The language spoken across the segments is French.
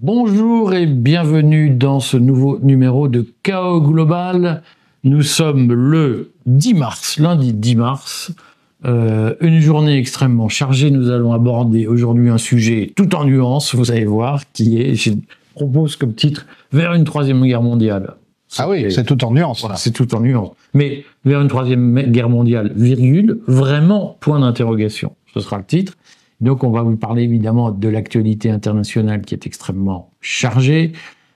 Bonjour et bienvenue dans ce nouveau numéro de Chaos Global. Nous sommes le 10 mars, lundi 10 mars. Une journée extrêmement chargée. Nous allons aborder aujourd'hui un sujet tout en nuances, vous allez voir, qui est, je propose comme titre, vers une troisième guerre mondiale. Ah oui, c'est tout en nuances. Voilà, c'est tout en nuances. Mais vers une troisième guerre mondiale, virgule, vraiment, point d'interrogation. Ce sera le titre. Donc, on va vous parler évidemment de l'actualité internationale qui est extrêmement chargée.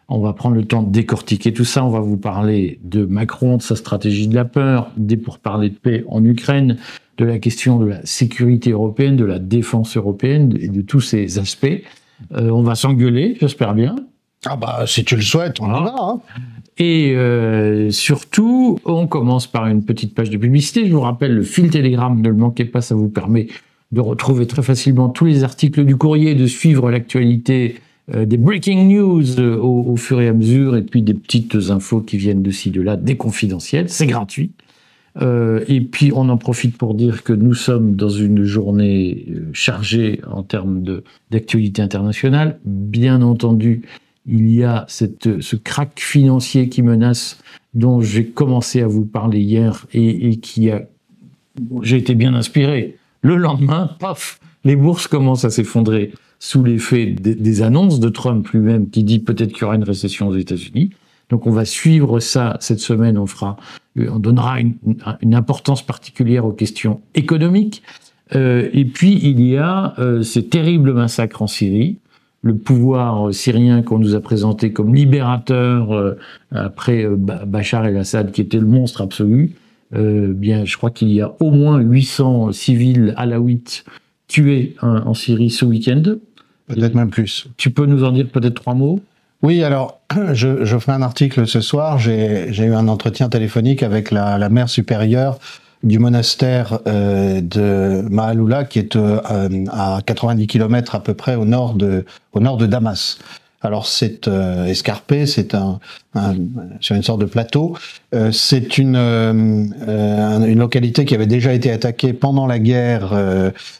On va prendre le temps de décortiquer tout ça. On va vous parler de Macron, de sa stratégie de la peur, des pourparlers de paix en Ukraine, de la question de la sécurité européenne, de la défense européenne et de tous ces aspects. On va s'engueuler, j'espère bien. Ah bah, si tu le souhaites, on y va. Hein. Et surtout, on commence par une petite page de publicité. Je vous rappelle, le fil Telegram, ne le manquez pas, ça vous permet de retrouver très facilement tous les articles du courrier, de suivre l'actualité des breaking news au fur et à mesure, et puis des petites infos qui viennent de ci, de là, des confidentiels, c'est gratuit. Et puis on en profite pour dire que nous sommes dans une journée chargée en termes d'actualité internationale. Bien entendu, il y a ce krach financier qui menace, dont j'ai commencé à vous parler hier, et qui a... J'ai été bien inspiré. Le lendemain, paf, les bourses commencent à s'effondrer sous l'effet des annonces de Trump lui-même, qui dit peut-être qu'il y aura une récession aux États-Unis. Donc on va suivre ça cette semaine. On donnera une importance particulière aux questions économiques. Et puis il y a ces terribles massacres en Syrie. Le pouvoir syrien qu'on nous a présenté comme libérateur après Bachar el-Assad, qui était le monstre absolu. Bien, je crois qu'il y a au moins 800 civils alaouites tués en Syrie ce week-end. Peut-être même plus. Tu peux nous en dire peut-être 3 mots? Oui, alors, je ferai un article ce soir. J'ai eu un entretien téléphonique avec la mère supérieure du monastère de Mahaloula, qui est à 90 km à peu près au nord de Damas. Alors c'est escarpé, c'est sur une sorte de plateau. C'est une localité qui avait déjà été attaquée pendant la guerre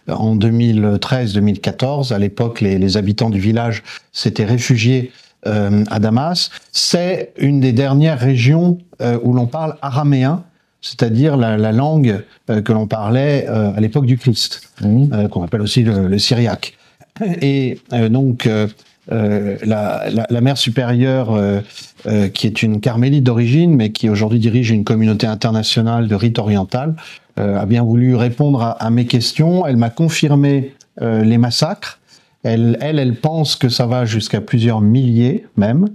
en 2013-2014. À l'époque, les habitants du village s'étaient réfugiés à Damas. C'est une des dernières régions où l'on parle araméen, c'est-à-dire la langue que l'on parlait à l'époque du Christ, qu'on appelle aussi le syriaque. Et donc la mère supérieure, qui est une carmélite d'origine, mais qui aujourd'hui dirige une communauté internationale de rite oriental, a bien voulu répondre à mes questions. Elle m'a confirmé les massacres. Elle pense que ça va jusqu'à plusieurs milliers même.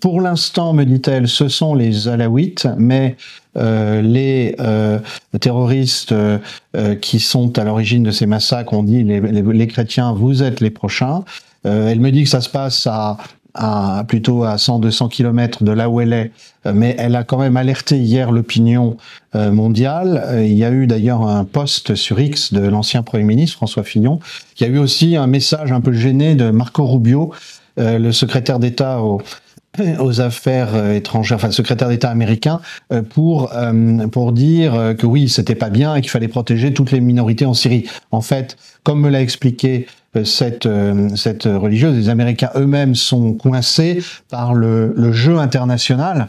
Pour l'instant, me dit-elle, ce sont les Alaouites, mais les terroristes qui sont à l'origine de ces massacres ont dit les chrétiens, vous êtes les prochains. Elle me dit que ça se passe plutôt à 100-200 km de là où elle est, mais elle a quand même alerté hier l'opinion mondiale. Il y a eu d'ailleurs un post sur X de l'ancien Premier ministre François Fillon. Il y a eu aussi un message un peu gêné de Marco Rubio, le secrétaire d'État aux affaires étrangères, enfin secrétaire d'État américain, pour dire que oui, c'était pas bien et qu'il fallait protéger toutes les minorités en Syrie. En fait, comme me l'a expliqué cette religieuse, les Américains eux-mêmes sont coincés par le jeu international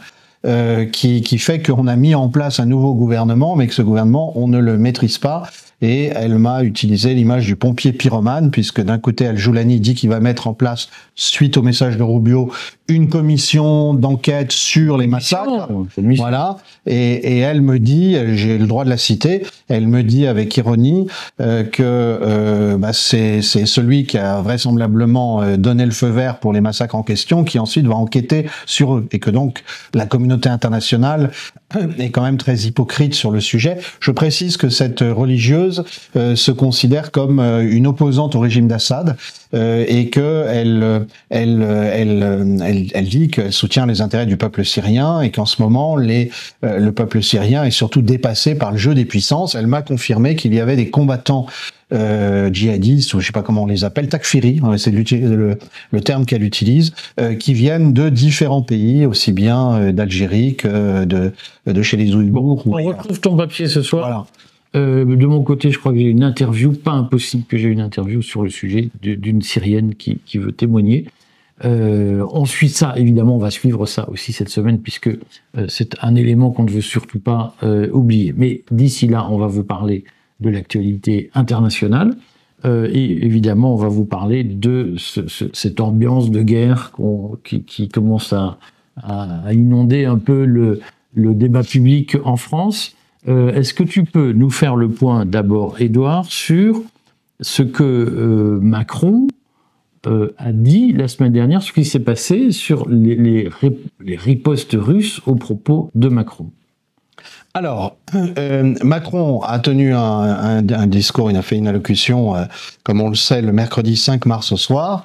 qui fait qu'on a mis en place un nouveau gouvernement, mais que ce gouvernement, on ne le maîtrise pas. Et elle m'a utilisé l'image du pompier pyromane, puisque d'un côté, Al-Joulani dit qu'il va mettre en place, suite au message de Rubio, une commission d'enquête sur les massacres. Voilà. Et elle me dit, j'ai le droit de la citer, elle me dit avec ironie que c'est celui qui a vraisemblablement donné le feu vert pour les massacres en question, qui ensuite va enquêter sur eux. Et que donc, la communauté internationale est quand même très hypocrite sur le sujet. Je précise que cette religieuse se considère comme une opposante au régime d'Assad et que elle dit qu'elle soutient les intérêts du peuple syrien et qu'en ce moment le peuple syrien est surtout dépassé par le jeu des puissances. Elle m'a confirmé qu'il y avait des combattants djihadistes, ou je sais pas comment on les appelle, takfiri, c'est le terme qu'elle utilise, qui viennent de différents pays, aussi bien d'Algérie que de chez les Ouïghours. On retrouve ton papier ce soir. Voilà. De mon côté, je crois que j'ai une interview, pas impossible que j'ai une interview sur le sujet d'une Syrienne qui veut témoigner. On suit ça, évidemment, on va suivre ça aussi cette semaine, puisque c'est un élément qu'on ne veut surtout pas oublier. Mais d'ici là, on va vous parler de l'actualité internationale, et évidemment, on va vous parler de cette ambiance de guerre qui commence à inonder un peu le débat public en France. Est-ce que tu peux nous faire le point d'abord, Édouard, sur ce que Macron a dit la semaine dernière, ce qui s'est passé sur les ripostes russes aux propos de Macron? Alors, Macron a tenu un discours, il a fait une allocution, comme on le sait, le mercredi 5 mars au soir,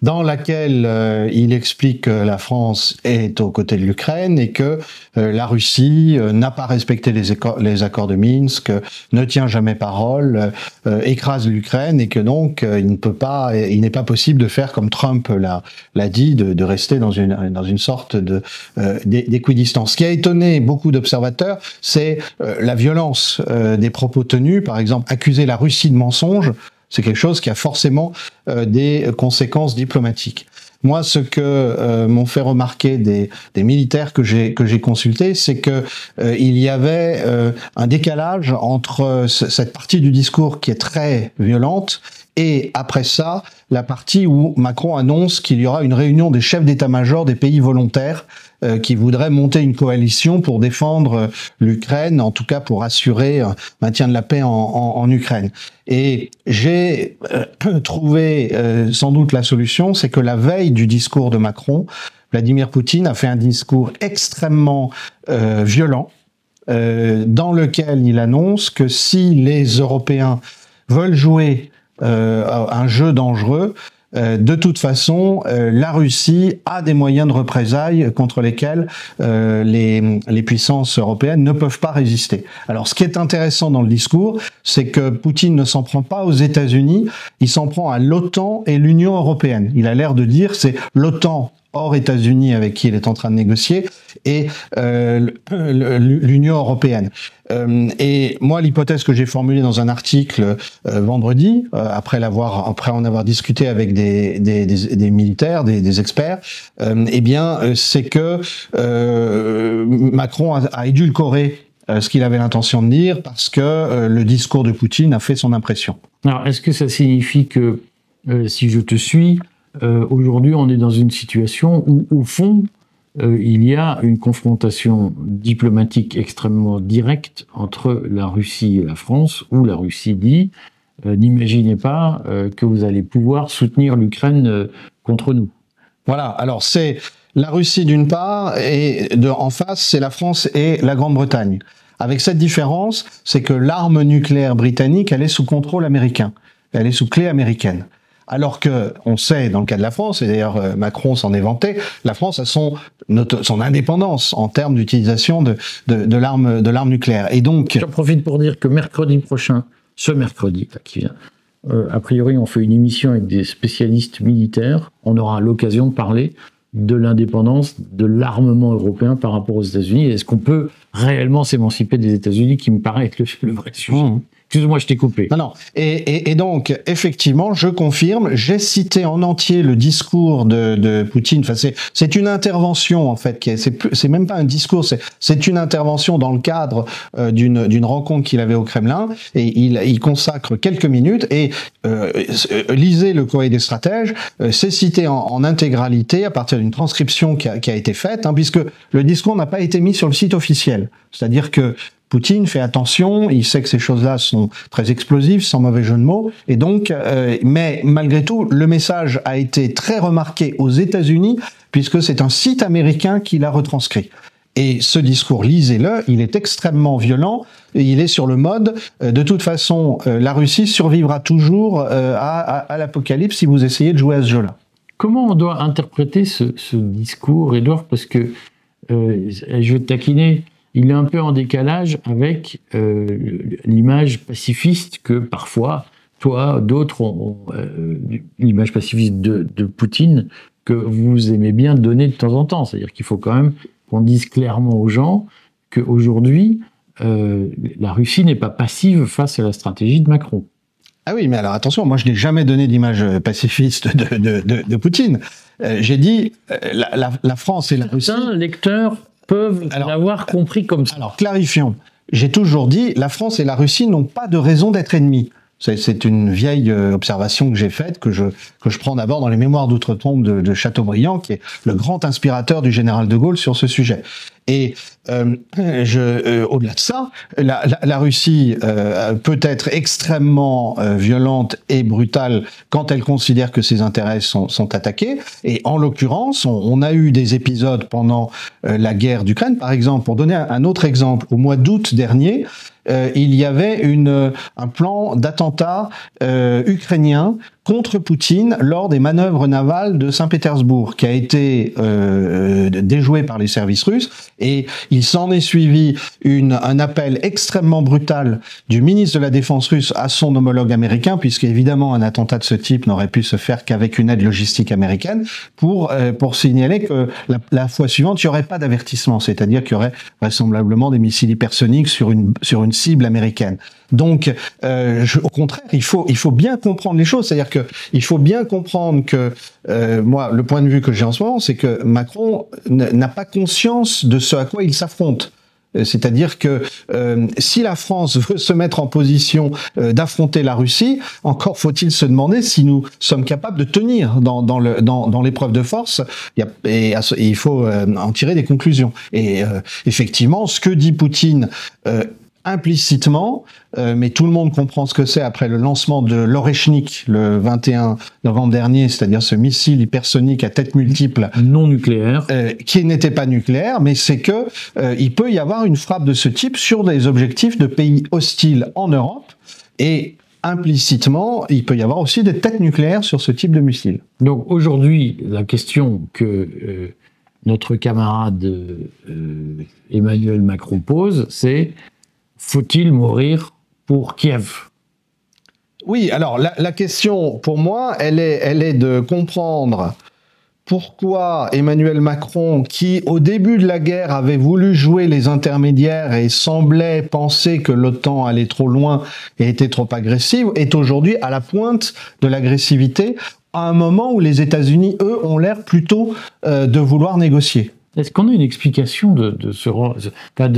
dans laquelle il explique que la France est aux côtés de l'Ukraine et que la Russie n'a pas respecté les accords de Minsk, ne tient jamais parole, écrase l'Ukraine et que donc il n'est pas possible de faire comme Trump l'a dit, de rester dans une sorte d'équidistance. Ce qui a étonné beaucoup d'observateurs, c'est la violence des propos tenus. Par exemple, accuser la Russie de mensonge, c'est quelque chose qui a forcément des conséquences diplomatiques. Moi, ce que m'ont fait remarquer des militaires que j'ai consultés, c'est que il y avait un décalage entre cette partie du discours qui est très violente et après ça, la partie où Macron annonce qu'il y aura une réunion des chefs d'état-major des pays volontaires qui voudraient monter une coalition pour défendre l'Ukraine, en tout cas pour assurer un maintien de la paix en Ukraine. Et j'ai trouvé sans doute la solution, c'est que la veille du discours de Macron, Vladimir Poutine a fait un discours extrêmement violent, dans lequel il annonce que si les Européens veulent jouer un jeu dangereux, de toute façon, la Russie a des moyens de représailles contre lesquels les puissances européennes ne peuvent pas résister. Alors, ce qui est intéressant dans le discours, c'est que Poutine ne s'en prend pas aux États-Unis, il s'en prend à l'OTAN et l'Union européenne. Il a l'air de dire c'est l'OTAN hors États-Unis avec qui il est en train de négocier et l'Union européenne. Et moi, l'hypothèse que j'ai formulée dans un article vendredi, après en avoir discuté avec des militaires, des experts, eh bien, c'est que Macron a édulcoré ce qu'il avait l'intention de dire parce que le discours de Poutine a fait son impression. Alors, est-ce que ça signifie que, si je te suis, aujourd'hui, on est dans une situation où, au fond, il y a une confrontation diplomatique extrêmement directe entre la Russie et la France, où la Russie dit n'imaginez pas que vous allez pouvoir soutenir l'Ukraine contre nous. Voilà, alors c'est la Russie d'une part, et en face, c'est la France et la Grande-Bretagne. Avec cette différence, c'est que l'arme nucléaire britannique, elle est sous contrôle américain. Elle est sous clé américaine. Alors que, on sait, dans le cas de la France, et d'ailleurs Macron s'en est vanté, la France a son indépendance en termes d'utilisation de l'arme nucléaire. Et donc, j'en profite pour dire que mercredi prochain, ce mercredi là, qui vient, a priori on fait une émission avec des spécialistes militaires, on aura l'occasion de parler de l'indépendance de l'armement européen par rapport aux États-Unis. Est-ce qu'on peut réellement s'émanciper des États-Unis, qui me paraît être le vrai sujet. Excuse-moi, je t'ai coupé. Non. Et donc, effectivement, je confirme, j'ai cité en entier le discours de Poutine. Enfin, c'est une intervention, en fait, c'est même pas un discours, c'est une intervention dans le cadre d'une rencontre qu'il avait au Kremlin, et il consacre quelques minutes, et lisez le Courrier des stratèges, c'est cité en intégralité à partir d'une transcription qui a été faite, puisque le discours n'a pas été mis sur le site officiel. C'est-à-dire que Poutine fait attention, il sait que ces choses-là sont très explosives, sans mauvais jeu de mots, et donc, mais malgré tout, le message a été très remarqué aux États-Unis, puisque c'est un site américain qui l'a retranscrit. Et ce discours, lisez-le, il est extrêmement violent, et il est sur le mode, de toute façon, la Russie survivra toujours à l'apocalypse si vous essayez de jouer à ce jeu-là. Comment on doit interpréter ce discours, Édouard? Parce que, je vais te taquiner, il est un peu en décalage avec l'image pacifiste que parfois, toi, d'autres ont l'image pacifiste de Poutine que vous aimez bien donner de temps en temps. C'est-à-dire qu'il faut quand même qu'on dise clairement aux gens qu'aujourd'hui, la Russie n'est pas passive face à la stratégie de Macron. Ah oui, mais alors attention, moi je n'ai jamais donné d'image pacifiste de Poutine. J'ai dit la France et la Russie... Certains lecteurs peuvent l'avoir compris comme ça. Alors clarifions. J'ai toujours dit la France et la Russie n'ont pas de raison d'être ennemis. C'est une vieille observation que j'ai faite, que je prends d'abord dans les Mémoires d'outre-tombe de Chateaubriand, qui est le grand inspirateur du général de Gaulle sur ce sujet. Et au-delà de ça, la Russie peut être extrêmement violente et brutale quand elle considère que ses intérêts sont attaqués. Et en l'occurrence, on a eu des épisodes pendant la guerre d'Ukraine. Par exemple, pour donner un autre exemple, au mois d'août dernier, il y avait un plan d'attentat ukrainien contre Poutine lors des manœuvres navales de Saint-Pétersbourg, qui a été déjoué par les services russes, et il s'en est suivi un appel extrêmement brutal du ministre de la Défense russe à son homologue américain, puisque évidemment un attentat de ce type n'aurait pu se faire qu'avec une aide logistique américaine, pour signaler que la fois suivante il n'y aurait pas d'avertissement, c'est-à-dire qu'il y aurait vraisemblablement des missiles hypersoniques sur une cible américaine. Donc, au contraire, il faut bien comprendre les choses. C'est-à-dire que il faut bien comprendre que moi, le point de vue que j'ai en ce moment, c'est que Macron n'a pas conscience de ce à quoi il s'affronte. C'est-à-dire que si la France veut se mettre en position d'affronter la Russie, encore faut-il se demander si nous sommes capables de tenir dans l'épreuve de force. Et il faut en tirer des conclusions. Et effectivement, ce que dit Poutine implicitement, mais tout le monde comprend ce que c'est après le lancement de l'Oreshnik le 21 novembre dernier, c'est-à-dire ce missile hypersonique à tête multiple, non nucléaire, qui n'était pas nucléaire, mais c'est que il peut y avoir une frappe de ce type sur des objectifs de pays hostiles en Europe, et implicitement, il peut y avoir aussi des têtes nucléaires sur ce type de missile. Donc aujourd'hui, la question que notre camarade Emmanuel Macron pose, c'est: faut-il mourir pour Kiev? Oui, alors la question, pour moi, elle est de comprendre pourquoi Emmanuel Macron, qui au début de la guerre avait voulu jouer les intermédiaires et semblait penser que l'OTAN allait trop loin et était trop agressive, est aujourd'hui à la pointe de l'agressivité, à un moment où les États-Unis, eux, ont l'air plutôt de vouloir négocier. Est-ce qu'on a une explication de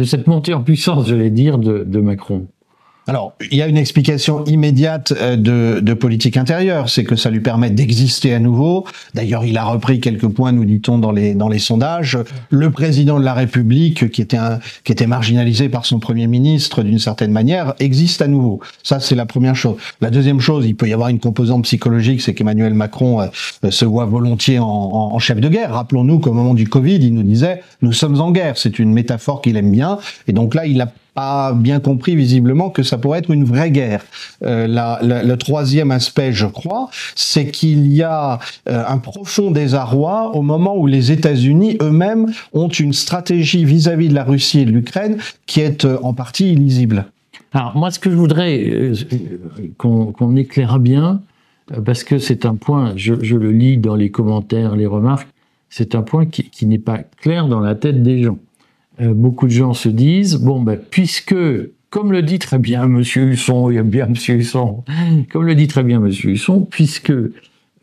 cette montée en puissance, j'allais dire, de Macron? Alors, il y a une explication immédiate de politique intérieure, c'est que ça lui permet d'exister à nouveau. D'ailleurs, il a repris quelques points, nous dit-on, dans les sondages. Le président de la République, qui était marginalisé par son Premier ministre d'une certaine manière, existe à nouveau. Ça, c'est la première chose. La deuxième chose, il peut y avoir une composante psychologique, c'est qu'Emmanuel Macron se voit volontiers en chef de guerre. Rappelons-nous qu'au moment du Covid, il nous disait « nous sommes en guerre ». C'est une métaphore qu'il aime bien. Et donc là, il a pas bien compris visiblement que ça pourrait être une vraie guerre. Le troisième aspect, je crois, c'est qu'il y a un profond désarroi au moment où les États-Unis eux-mêmes ont une stratégie vis-à-vis de la Russie et de l'Ukraine qui est en partie illisible. Alors moi, ce que je voudrais qu'on éclaire bien, parce que c'est un point, je le lis dans les commentaires, les remarques, c'est un point qui n'est pas clair dans la tête des gens. Beaucoup de gens se disent, puisque, comme le dit très bien Monsieur Husson, comme le dit très bien Monsieur Husson, puisque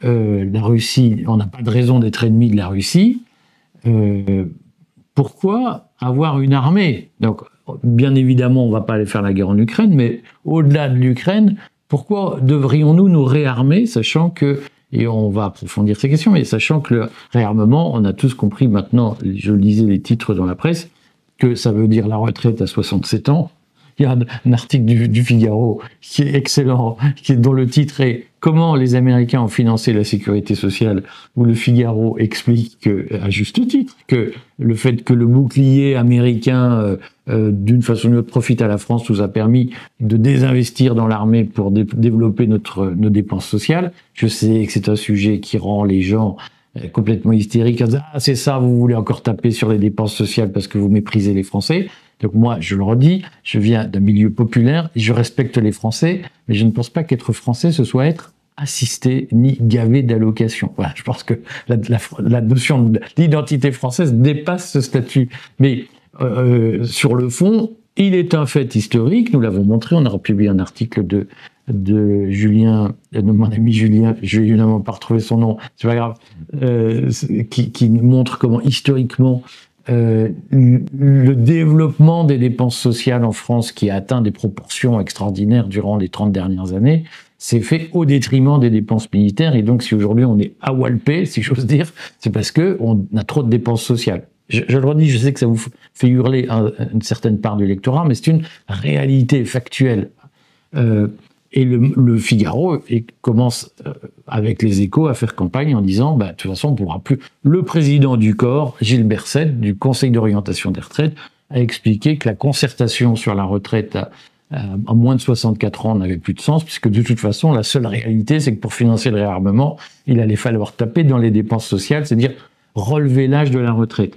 la Russie, on n'a pas de raison d'être ennemi de la Russie, pourquoi avoir une armée? Donc, bien évidemment, on ne va pas aller faire la guerre en Ukraine, mais au-delà de l'Ukraine, pourquoi devrions-nous nous réarmer, sachant que, et on va approfondir ces questions, mais sachant que le réarmement, on a tous compris maintenant, je lisais les titres dans la presse, que ça veut dire la retraite à 67 ans. Il y a un article du Figaro qui est excellent, dont le titre est « Comment les Américains ont financé la sécurité sociale ?» où le Figaro explique, à juste titre, que le fait que le bouclier américain, d'une façon ou d'une autre, profite à la France, nous a permis de désinvestir dans l'armée pour développer nos dépenses sociales. Je sais que c'est un sujet qui rend les gens complètement hystériques. Ah, c'est ça, vous voulez encore taper sur les dépenses sociales parce que vous méprisez les Français. Donc moi, je le redis, je viens d'un milieu populaire, je respecte les Français, mais je ne pense pas qu'être Français, ce soit être assisté ni gavé d'allocations. Voilà, je pense que la notion d'identité française dépasse ce statut. Mais sur le fond, il est un fait historique, nous l'avons montré, on a republié un article de mon ami Julien, je vais évidemment pas retrouver son nom, c'est pas grave, qui montre comment historiquement le développement des dépenses sociales en France, qui a atteint des proportions extraordinaires durant les 30 dernières années, s'est fait au détriment des dépenses militaires. Et donc, si aujourd'hui on est à Walpé, si j'ose dire, c'est parce que on a trop de dépenses sociales. Je le redis, je sais que ça vous fait hurler une certaine part du lectorat, mais c'est une réalité factuelle. Et le Figaro commence avec les Échos à faire campagne en disant de toute façon on ne pourra plus. Le président du corps, Gilles Berset, du Conseil d'orientation des retraites, a expliqué que la concertation sur la retraite à moins de 64 ans n'avait plus de sens, puisque de toute façon la seule réalité c'est que pour financer le réarmement, il allait falloir taper dans les dépenses sociales, c'est-à-dire relever l'âge de la retraite.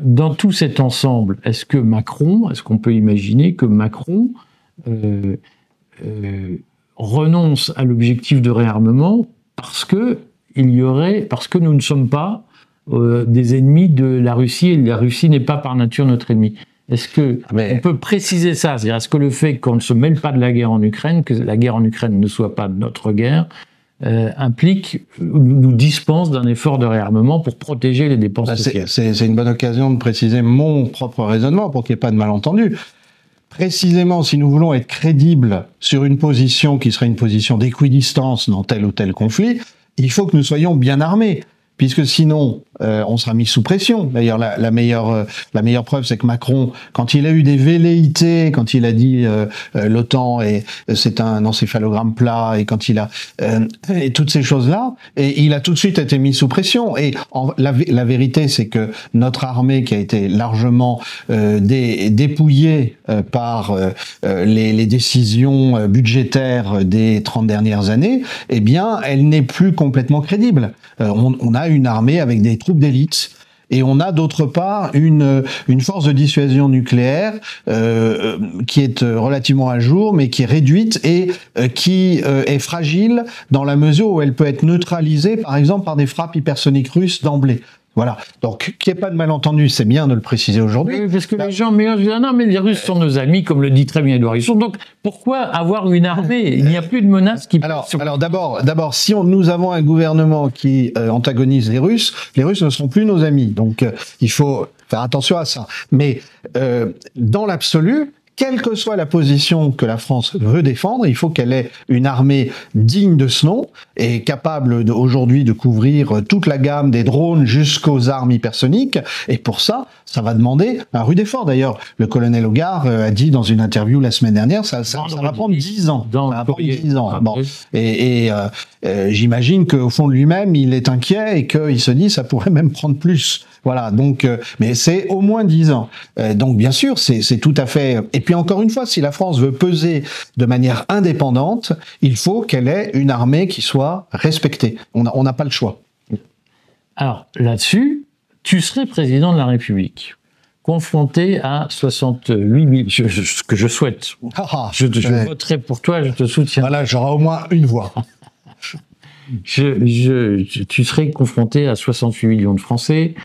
Dans tout cet ensemble, est-ce qu'on peut imaginer que Macron renonce à l'objectif de réarmement parce que nous ne sommes pas des ennemis de la Russie, et la Russie n'est pas par nature notre ennemi? Est-ce que on peut préciser ça? C'est-à-dire, est-ce que le fait qu'on ne se mêle pas de la guerre en Ukraine, que la guerre en Ukraine ne soit pas notre guerre, implique, nous dispense d'un effort de réarmement pour protéger les dépenses sociales? C'est une bonne occasion de préciser mon propre raisonnement pour qu'il n'y ait pas de malentendu. Précisément, si nous voulons être crédibles sur une position qui serait une position d'équidistance dans tel ou tel conflit, il faut que nous soyons bien armés, puisque sinon on sera mis sous pression. D'ailleurs, la meilleure preuve, c'est que Macron, quand il a eu des velléités, quand il a dit l'OTAN c'est un encéphalogramme plat, et quand il a et toutes ces choses-là, et il a tout de suite été mis sous pression. Et la vérité, c'est que notre armée, qui a été largement dépouillée par les décisions budgétaires des 30 dernières années, eh bien, elle n'est plus complètement crédible. On a une armée avec des troupes d'élite, et on a d'autre part une force de dissuasion nucléaire qui est relativement à jour, mais qui est réduite et qui est fragile dans la mesure où elle peut être neutralisée, par exemple, par des frappes hypersoniques russes d'emblée. Voilà. Donc, qu'il n'y ait pas de malentendu, c'est bien de le préciser aujourd'hui. Oui, parce que les gens mélangent, non, mais les Russes sont nos amis, comme le dit très bien Édouard Huchon. Donc, pourquoi avoir une armée? Il n'y a plus de menace qui... Alors d'abord, si nous avons un gouvernement qui antagonise les Russes ne seront plus nos amis. Donc, il faut faire attention à ça. Mais, dans l'absolu, quelle que soit la position que la France veut défendre, il faut qu'elle ait une armée digne de ce nom et capable aujourd'hui de couvrir toute la gamme des drones jusqu'aux armes hypersoniques. Et pour ça, ça va demander un rude effort. D'ailleurs, le colonel Hogar a dit dans une interview la semaine dernière, ça va prendre 10 ans. Ça va prendre 10 ans. Bon. Et j'imagine qu'au fond de lui-même, il est inquiet et qu'il se dit ça pourrait même prendre plus. Voilà, donc, mais c'est au moins 10 ans. Donc, bien sûr, c'est tout à fait... Et puis, encore une fois, si la France veut peser de manière indépendante, il faut qu'elle ait une armée qui soit respectée. On n'a pas le choix. Alors, là-dessus, tu serais président de la République, confronté à 68 000... ce que je souhaite. Je voterai pour toi, je te soutiens. Voilà, j'aurai au moins une voix. Tu serais confronté à 68 millions de Français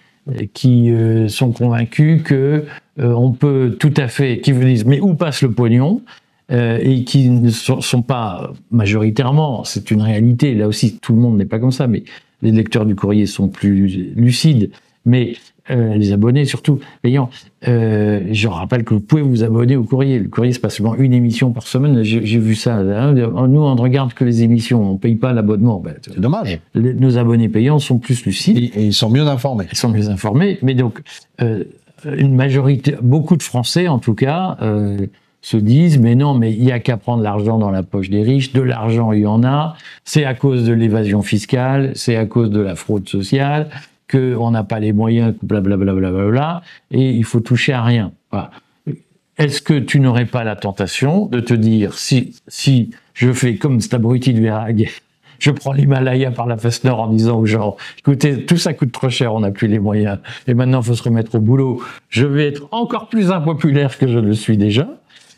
qui sont convaincus que on peut tout à fait, qui vous disent mais où passe le pognon, et qui ne sont pas majoritairement, c'est une réalité, là aussi tout le monde n'est pas comme ça, mais les lecteurs du Courrier sont plus lucides, mais les abonnés surtout payants. Je rappelle que vous pouvez vous abonner au Courrier. Le Courrier, c'est pas seulement une émission par semaine. J'ai vu ça. Hein. Nous, on ne regarde que les émissions. On paye pas l'abonnement. C'est dommage. Nos abonnés payants sont plus lucides. Et ils sont mieux informés. Ils sont mieux informés. Mais donc, une majorité, beaucoup de Français, en tout cas, se disent, mais non, mais il y a qu'à prendre l'argent dans la poche des riches. De l'argent, il y en a. C'est à cause de l'évasion fiscale. C'est à cause de la fraude sociale. Qu'on n'a pas les moyens, blablabla, et il faut toucher à rien. Voilà. Est-ce que tu n'aurais pas la tentation de te dire, si je fais comme cet abruti de Verhaeghe, je prends l'Himalaya par la face nord en disant aux gens, écoutez, tout ça coûte trop cher, on n'a plus les moyens, et maintenant il faut se remettre au boulot, je vais être encore plus impopulaire que je le suis déjà,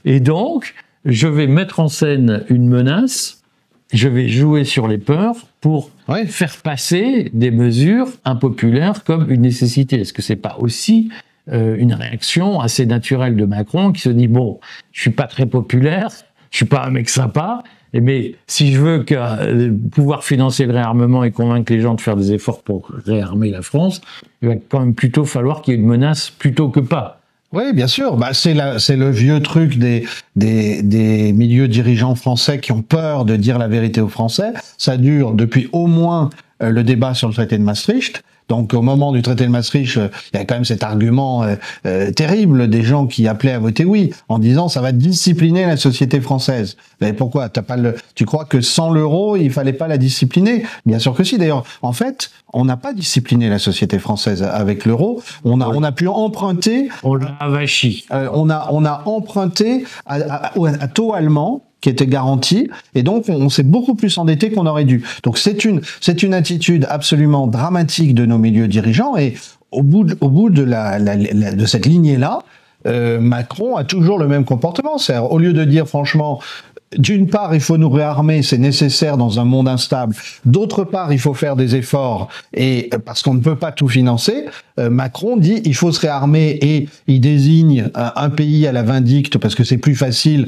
et donc, je vais mettre en scène une menace, je vais jouer sur les peurs pour faire passer des mesures impopulaires comme une nécessité. Est-ce que c'est pas aussi une réaction assez naturelle de Macron qui se dit bon, je suis pas très populaire, je suis pas un mec sympa, mais si je veux pouvoir financer le réarmement et convaincre les gens de faire des efforts pour réarmer la France, il va quand même plutôt falloir qu'il y ait une menace plutôt que pas. Oui, bien sûr. Bah, c'est le vieux truc des milieux dirigeants français qui ont peur de dire la vérité aux Français. Ça dure depuis au moins le débat sur le traité de Maastricht. Donc, au moment du traité de Maastricht, il y a quand même cet argument terrible des gens qui appelaient à voter oui, en disant ça va discipliner la société française. Mais pourquoi tu crois que sans l'euro, il fallait pas la discipliner? Bien sûr que si. D'ailleurs, en fait, on n'a pas discipliné la société française avec l'euro. On a pu emprunter. On l'a avachi. On a emprunté à taux allemand, qui était garanti, et donc on s'est beaucoup plus endetté qu'on aurait dû. Donc c'est une attitude absolument dramatique de nos milieux dirigeants, et au bout de cette lignée-là, Macron a toujours le même comportement. C'est-à-dire, au lieu de dire franchement, d'une part, il faut nous réarmer, c'est nécessaire dans un monde instable. D'autre part, il faut faire des efforts, et parce qu'on ne peut pas tout financer, Macron dit il faut se réarmer, et il désigne un pays à la vindicte parce que c'est plus facile.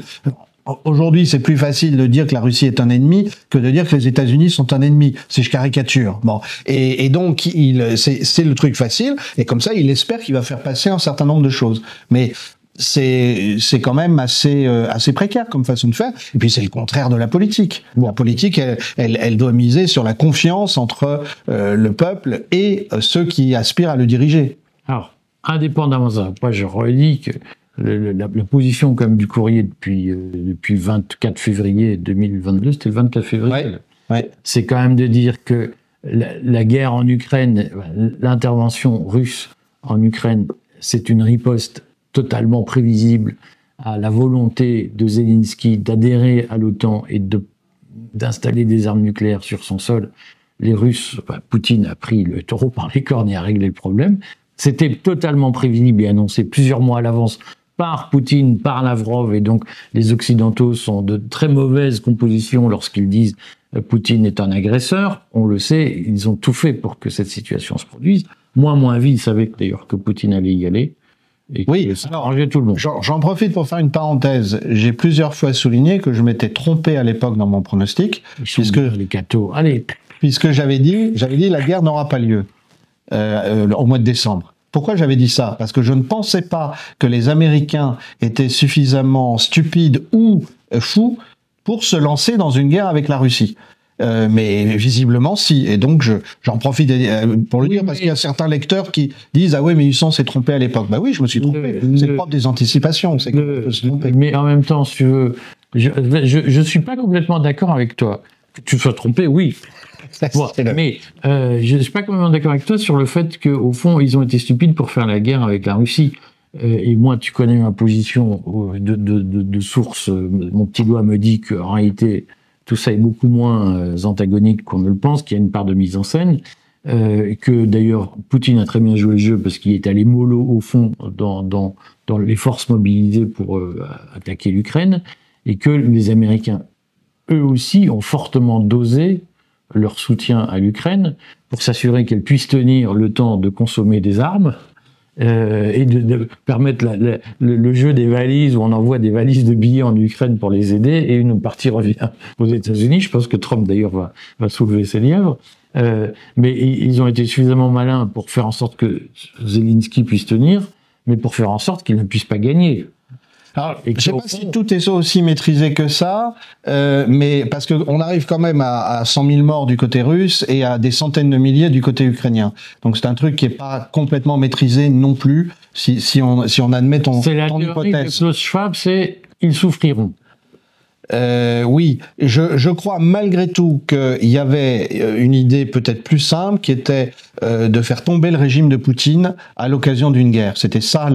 Aujourd'hui, c'est plus facile de dire que la Russie est un ennemi que de dire que les États-Unis sont un ennemi. Si je caricature. Bon. Et donc, c'est le truc facile. Et comme ça, il espère qu'il va faire passer un certain nombre de choses. Mais c'est quand même assez précaire comme façon de faire. Et puis, c'est le contraire de la politique. La politique, elle doit miser sur la confiance entre le peuple et ceux qui aspirent à le diriger. Alors, indépendamment de ça, moi, je redis que la position comme du Courrier depuis 24 février 2022, c'était le 24 février, ouais. C'est quand même de dire que la guerre en Ukraine, l'intervention russe en Ukraine, c'est une riposte totalement prévisible à la volonté de Zelensky d'adhérer à l'OTAN et d'installer des armes nucléaires sur son sol. Les Russes, Poutine a pris le taureau par les cornes et a réglé le problème. C'était totalement prévisible et annoncé plusieurs mois à l'avance par Poutine, par Lavrov, et donc les Occidentaux sont de très mauvaise composition lorsqu'ils disent Poutine est un agresseur. On le sait, ils ont tout fait pour que cette situation se produise. Moins vie, ils savaient d'ailleurs que Poutine allait y aller. Et oui, ça arrangeait tout le monde. J'en profite pour faire une parenthèse. J'ai plusieurs fois souligné que je m'étais trompé à l'époque dans mon pronostic, les cathos. Allez. Puisque j'avais dit la guerre n'aura pas lieu au mois de décembre. Pourquoi j'avais dit ça? Parce que je ne pensais pas que les Américains étaient suffisamment stupides ou fous pour se lancer dans une guerre avec la Russie. Mais visiblement, si. Et donc, j'en profite pour le dire, parce qu'il y a certains lecteurs qui disent « Ah oui, mais Husson s'est trompé à l'époque. » Bah oui, je me suis trompé. C'est propre des anticipations. Mais en même temps, si tu veux, je suis pas complètement d'accord avec toi. Que tu sois trompé, oui. Bon, mais je ne suis pas complètement d'accord avec toi sur le fait qu'au fond, ils ont été stupides pour faire la guerre avec la Russie. Et moi, tu connais ma position de source. Mon petit doigt me dit qu'en réalité, tout ça est beaucoup moins antagonique qu'on ne le pense, qu'il y a une part de mise en scène, que d'ailleurs, Poutine a très bien joué le jeu parce qu'il est allé mollo au fond dans les forces mobilisées pour attaquer l'Ukraine, et que les Américains, eux aussi, ont fortement dosé leur soutien à l'Ukraine pour s'assurer qu'elle puisse tenir le temps de consommer des armes et de permettre le jeu des valises, où on envoie des valises de billets en Ukraine pour les aider, et une partie revient aux États-Unis. Je pense que Trump d'ailleurs va soulever ses lièvres. Mais ils ont été suffisamment malins pour faire en sorte que Zelensky puisse tenir, mais pour faire en sorte qu'il ne puisse pas gagner. Alors, je ne sais pas si tout est aussi maîtrisé que ça, mais parce qu'on arrive quand même à 100 000 morts du côté russe et à des centaines de milliers du côté ukrainien. Donc c'est un truc qui n'est pas complètement maîtrisé non plus, si on admet ton hypothèse. C'est la théorie de Klaus Schwab, c'est « ils souffriront ». Oui, je crois malgré tout qu'il y avait une idée peut-être plus simple qui était de faire tomber le régime de Poutine à l'occasion d'une guerre. C'était ça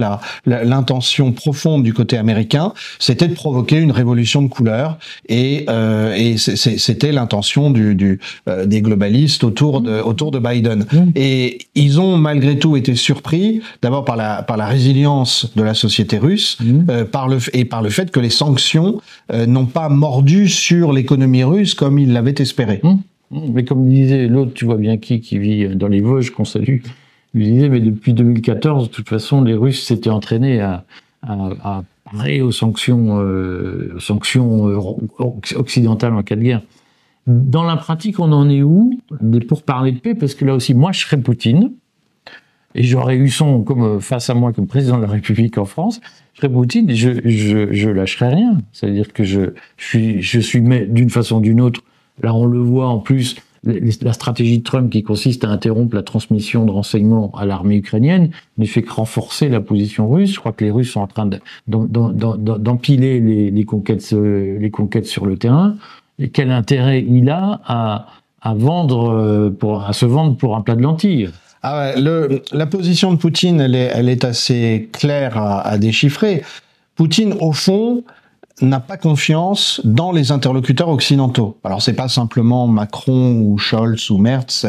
l'intention profonde du côté américain, c'était de provoquer une révolution de couleur, et c'était l'intention des globalistes autour de Biden. Et ils ont malgré tout été surpris, d'abord par la résilience de la société russe, par le fait que les sanctions n'ont pas mordu sur l'économie russe comme ils l'avaient espéré. Mais comme disait l'autre, tu vois bien qui vit dans les Vosges, qu'on salue, il disait, mais depuis 2014, de toute façon, les Russes s'étaient entraînés à arrêt aux sanctions occidentales en cas de guerre. Dans la pratique, on en est où pour parler de paix? Parce que là aussi, moi, je serais Poutine, et j'aurais eu comme face à moi comme président de la République en France, je serais Poutine et je lâcherais rien. C'est-à-dire que je suis mais d'une façon ou d'une autre, là on le voit en plus, la stratégie de Trump qui consiste à interrompre la transmission de renseignements à l'armée ukrainienne ne fait que renforcer la position russe. Je crois que les Russes sont en train d'empiler les conquêtes sur le terrain. Et quel intérêt il a à se vendre pour un plat de lentilles? Ah ouais, la position de Poutine, elle est assez claire à déchiffrer. Poutine, au fond, n'a pas confiance dans les interlocuteurs occidentaux. Alors, c'est pas simplement Macron ou Scholz ou Merz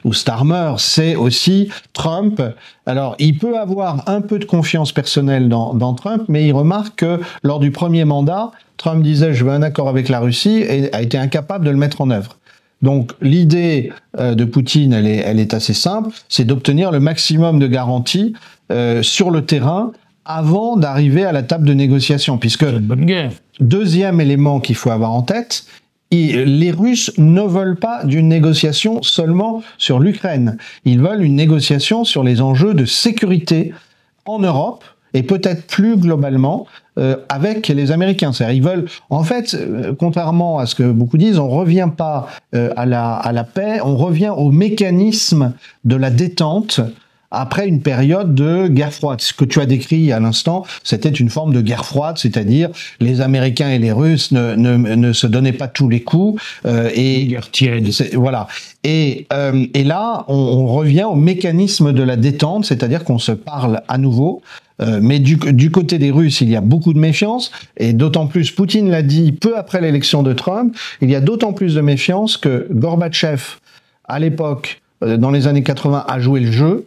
ou Starmer, c'est aussi Trump. Alors, il peut avoir un peu de confiance personnelle dans Trump, mais il remarque que lors du premier mandat, Trump disait « je veux un accord avec la Russie » et a été incapable de le mettre en œuvre. Donc l'idée de Poutine, elle est assez simple, c'est d'obtenir le maximum de garanties sur le terrain avant d'arriver à la table de négociation, puisque c'est une bonne guerre. Deuxième élément qu'il faut avoir en tête, les Russes ne veulent pas d'une négociation seulement sur l'Ukraine, ils veulent une négociation sur les enjeux de sécurité en Europe et peut-être plus globalement avec les Américains. C'est-à-dire, ils veulent, en fait, contrairement à ce que beaucoup disent, on revient pas à la paix, on revient au mécanisme de la détente après une période de guerre froide. Ce que tu as décrit à l'instant, c'était une forme de guerre froide, c'est-à-dire les Américains et les Russes ne se donnaient pas tous les coups. Et guerre tiède. Voilà. Et là, on revient au mécanisme de la détente, c'est-à-dire qu'on se parle à nouveau. Mais du côté des Russes, il y a beaucoup de méfiance, et d'autant plus, Poutine l'a dit peu après l'élection de Trump, il y a d'autant plus de méfiance que Gorbatchev, à l'époque, dans les années 80, a joué le jeu,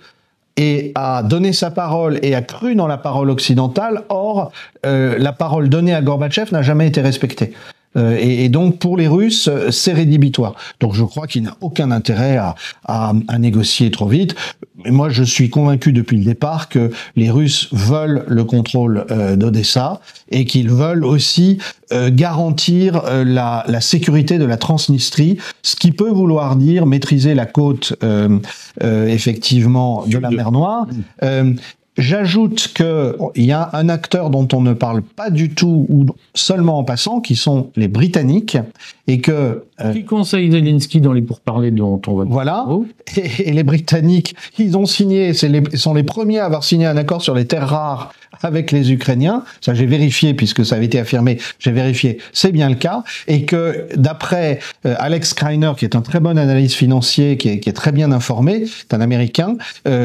et a donné sa parole et a cru dans la parole occidentale. Or, la parole donnée à Gorbatchev n'a jamais été respectée. Et donc, pour les Russes, c'est rédhibitoire. Donc, je crois qu'il n'a aucun intérêt à négocier trop vite. Et moi, je suis convaincu depuis le départ que les Russes veulent le contrôle d'Odessa et qu'ils veulent aussi garantir la sécurité de la Transnistrie, ce qui peut vouloir dire maîtriser la côte, effectivement, de la mer Noire. J'ajoute qu'il y a un acteur dont on ne parle pas du tout ou seulement en passant, qui sont les Britanniques, et que qui conseille Zelensky dans les pourparlers dont on va voilà. Et les Britanniques, ils ont signé, sont les premiers à avoir signé un accord sur les terres rares avec les Ukrainiens. Ça, j'ai vérifié puisque ça avait été affirmé. J'ai vérifié, c'est bien le cas, et que d'après Alex Kreiner, qui est un très bon analyste financier, qui est très bien informé, c'est un Américain,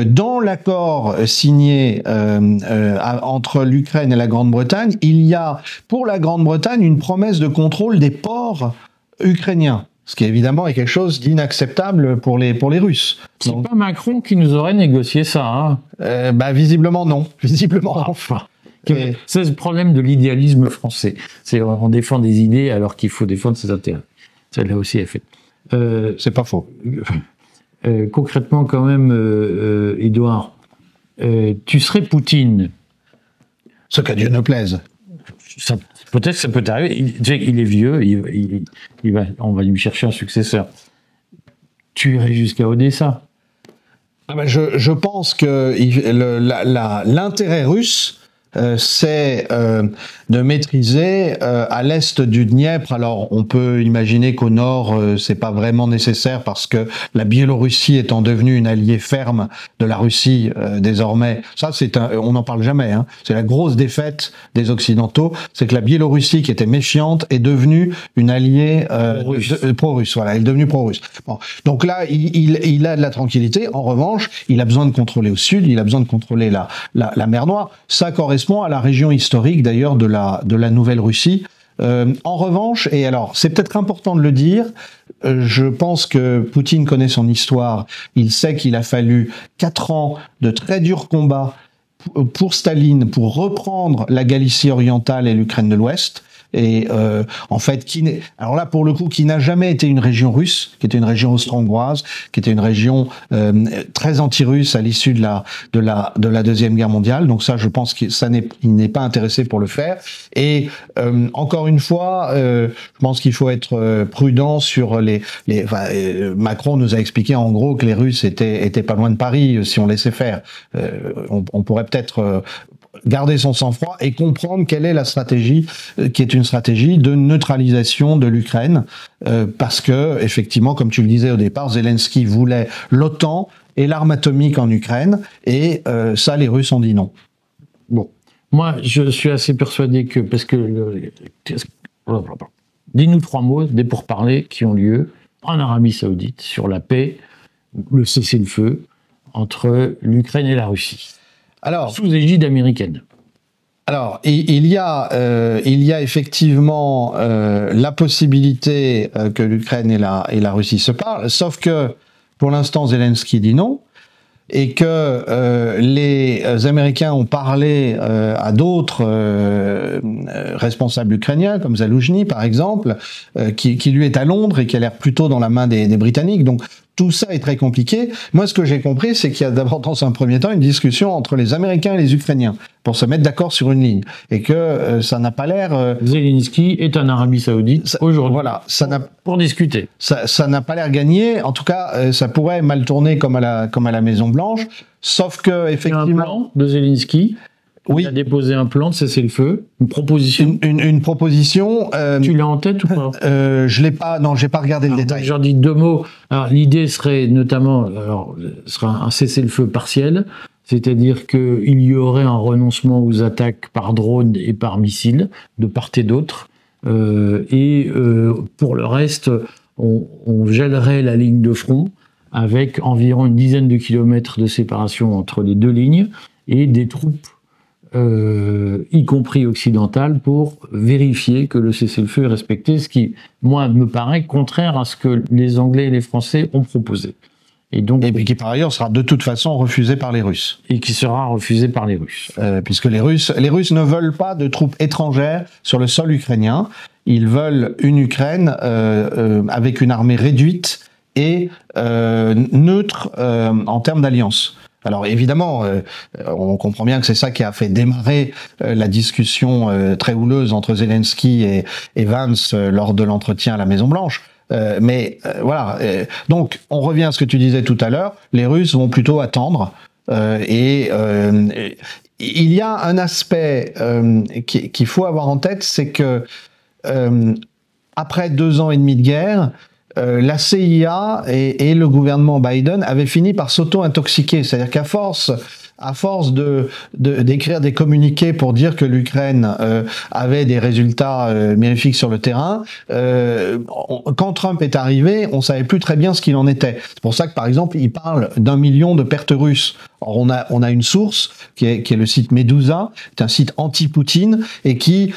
dans l'accord signé entre l'Ukraine et la Grande-Bretagne, il y a pour la Grande-Bretagne une promesse de contrôle des ports ukrainiens. Ce qui évidemment est quelque chose d'inacceptable pour les Russes. C'est pas Macron qui nous aurait négocié ça, hein? Visiblement non. Visiblement non. Enfin, c'est le problème de l'idéalisme français. C'est on défend des idées alors qu'il faut défendre ses intérêts. Celle-là aussi est faite. C'est pas faux. Concrètement, quand même, Édouard, tu serais Poutine. Ce qu'à Dieu ne plaise. Peut-être que ça peut arriver. Il est vieux, on va lui chercher un successeur. Tu irais jusqu'à Odessa. Je pense que l'intérêt russe, c'est de maîtriser à l'est du Dniepr. Alors, on peut imaginer qu'au nord, c'est pas vraiment nécessaire parce que la Biélorussie étant devenue une alliée ferme de la Russie désormais. Ça, on n'en parle jamais. Hein. C'est la grosse défaite des Occidentaux, c'est que la Biélorussie, qui était méfiante, est devenue une alliée pro-russe. Voilà, elle est devenue pro-russe. Bon. Donc là, il a de la tranquillité. En revanche, il a besoin de contrôler au sud, il a besoin de contrôler la mer Noire. Ça correspond à la région historique d'ailleurs de la Nouvelle-Russie. En revanche, et alors c'est peut-être important de le dire, je pense que Poutine connaît son histoire, il sait qu'il a fallu 4 ans de très durs combats pour Staline pour reprendre la Galicie orientale et l'Ukraine de l'Ouest. et en fait alors là pour le coup qui n'a jamais été une région russe, qui était une région austro-hongroise, qui était une région très anti-russe à l'issue de la Deuxième Guerre mondiale. Donc ça, je pense qu'il n'est pas intéressé pour le faire. Et encore une fois, je pense qu'il faut être prudent sur Macron nous a expliqué en gros que les Russes étaient pas loin de Paris si on laissait faire. On pourrait peut-être garder son sang-froid et comprendre quelle est la stratégie, qui est une stratégie de neutralisation de l'Ukraine, parce que effectivement, comme tu le disais au départ, Zelensky voulait l'OTAN et l'arme atomique en Ukraine, et ça, les Russes ont dit non. Bon, moi, je suis assez persuadé que, parce que, dis-nous 3 mots des pourparlers qui ont lieu en Arabie Saoudite sur la paix, le cessez-le-feu entre l'Ukraine et la Russie. Alors, sous égide américaine. Alors, il y a effectivement la possibilité que l'Ukraine et la Russie se parlent, sauf que pour l'instant Zelensky dit non, et que les Américains ont parlé à d'autres responsables ukrainiens, comme Zaloujny par exemple, qui lui est à Londres et qui a l'air plutôt dans la main des Britanniques. Donc tout ça est très compliqué. Moi, ce que j'ai compris, c'est qu'il y a d'abord, dans un premier temps, une discussion entre les Américains et les Ukrainiens pour se mettre d'accord sur une ligne, et que ça n'a pas l'air. Zelensky est en Arabie Saoudite aujourd'hui. Voilà, pour discuter. Ça n'a pas l'air gagné. En tout cas, ça pourrait mal tourner comme à la Maison Blanche. Sauf que effectivement, un plan de Zelensky. Oui. Il a déposé un plan de cessez-le-feu, une proposition. Une proposition. Tu l'as en tête ou pas? Je l'ai pas. Non, j'ai pas regardé le détail. J'en dis 2 mots. Alors l'idée serait notamment, sera un cessez-le-feu partiel, c'est-à-dire qu'il y aurait un renoncement aux attaques par drone et par missile de part et d'autre, et pour le reste, on gèlerait la ligne de front avec environ une dizaine de kilomètres de séparation entre les 2 lignes et des troupes. Y compris occidentale, pour vérifier que le cessez-le-feu est respecté, ce qui, moi, me paraît contraire à ce que les Anglais et les Français ont proposé. Et qui, par ailleurs, sera de toute façon refusé par les Russes. Et qui sera refusé par les Russes. Puisque les Russes ne veulent pas de troupes étrangères sur le sol ukrainien. Ils veulent une Ukraine avec une armée réduite et neutre en termes d'alliance. Alors évidemment, on comprend bien que c'est ça qui a fait démarrer la discussion très houleuse entre Zelensky et Vance lors de l'entretien à la Maison-Blanche. Voilà. Donc, on revient à ce que tu disais tout à l'heure. Les Russes vont plutôt attendre. Il y a un aspect qu'il faut avoir en tête, c'est que après 2 ans et demi de guerre, la CIA et le gouvernement Biden avaient fini par s'auto-intoxiquer. C'est-à-dire qu'à force d'écrire des communiqués pour dire que l'Ukraine avait des résultats mirifiques sur le terrain, quand Trump est arrivé, on savait plus très bien ce qu'il en était. C'est pour ça que, par exemple, il parle d'1 million de pertes russes. Alors, on a une source qui est le site Medusa, c'est un site anti-Poutine, et qui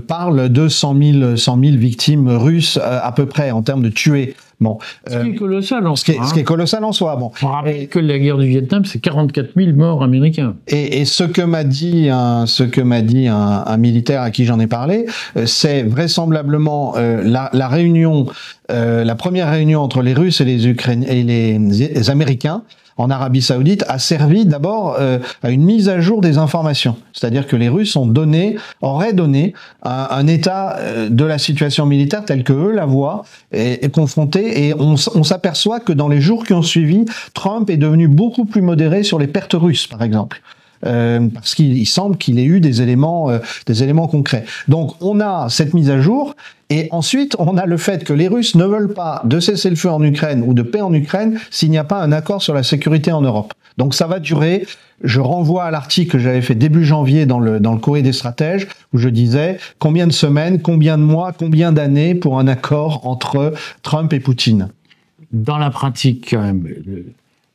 parle de 100 000 victimes russes à peu près en termes de tués. Bon, ce qui est colossal en soi. Ce qui est colossal en soi. Bon. On rappelle que la guerre du Vietnam, c'est 44 000 morts américains. Et ce que m'a dit un militaire à qui j'en ai parlé, c'est vraisemblablement la réunion, la première réunion entre les Russes et les Ukrainiens et les Américains en Arabie Saoudite a servi d'abord à une mise à jour des informations. C'est-à-dire que les Russes auraient donné un état de la situation militaire tel que eux la voient et confrontés. Et on s'aperçoit que dans les jours qui ont suivi, Trump est devenu beaucoup plus modéré sur les pertes russes, par exemple. Parce qu'il semble qu'il ait eu des éléments concrets. Donc on a cette mise à jour, et ensuite on a le fait que les Russes ne veulent pas de cessez-le-feu en Ukraine ou de paix en Ukraine s'il n'y a pas un accord sur la sécurité en Europe. Donc ça va durer. Je renvoie à l'article que j'avais fait début janvier dans le Courrier des stratèges, où je disais combien de semaines, combien de mois, combien d'années pour un accord entre Trump et Poutine. Dans la pratique, quand même,